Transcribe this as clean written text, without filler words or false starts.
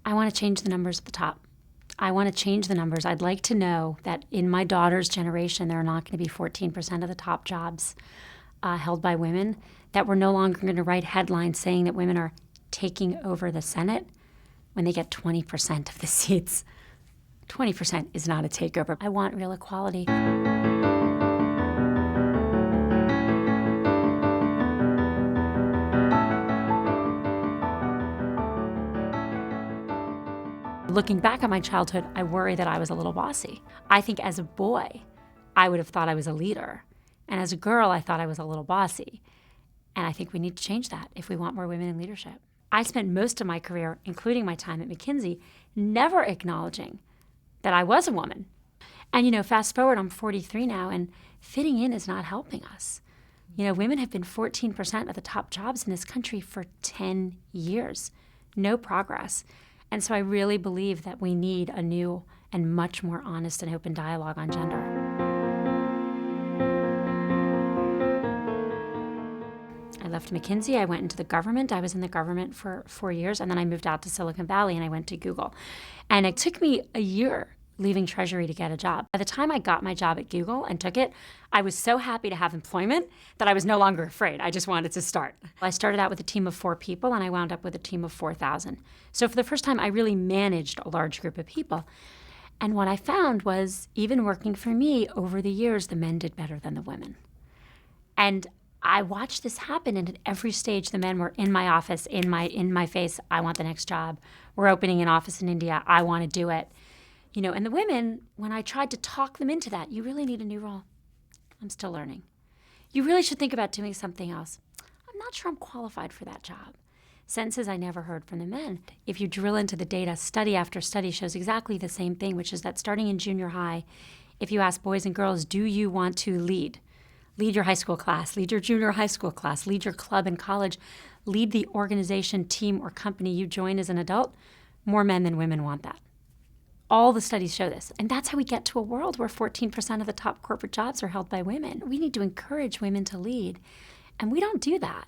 I want to change the numbers at the top. I want to change the numbers. I'd like to know that in my daughter's generation, there are not going to be 14% of the top jobs held by women, that we're no longer going to write headlines saying that women are taking over the Senate when they get 20% of the seats. 20% is not a takeover. I want real equality. Looking back at my childhood, I worry that I was a little bossy. I think as a boy, I would have thought I was a leader. And as a girl, I thought I was a little bossy. And I think we need to change that if we want more women in leadership. I spent most of my career, including my time at McKinsey, never acknowledging that I was a woman. And fast forward, I'm 43 now, and fitting in is not helping us. Women have been 14% of the top jobs in this country for 10 years. No progress. And so I really believe that we need a new and much more honest and open dialogue on gender. I left McKinsey, I went into the government. I was in the government for 4 years, and then I moved out to Silicon Valley and I went to Google. And it took me a year leaving Treasury to get a job. By the time I got my job at Google and took it, I was so happy to have employment that I was no longer afraid. I just wanted to start. I started out with a team of 4 people and I wound up with a team of 4,000. So for the first time, I really managed a large group of people. And what I found was, even working for me over the years, the men did better than the women. And I watched this happen, and at every stage, the men were in my office, in my face, I want the next job. We're opening an office in India, I want to do it. And the women, when I tried to talk them into that, you really need a new role. I'm still learning. You really should think about doing something else. I'm not sure I'm qualified for that job. Sentences I never heard from the men. If you drill into the data, study after study shows exactly the same thing, which is that starting in junior high, if you ask boys and girls, do you want to lead? Lead your high school class, lead your junior high school class, lead your club in college, lead the organization, team, or company you join as an adult. More men than women want that. All the studies show this. And that's how we get to a world where 14% of the top corporate jobs are held by women. We need to encourage women to lead. And we don't do that.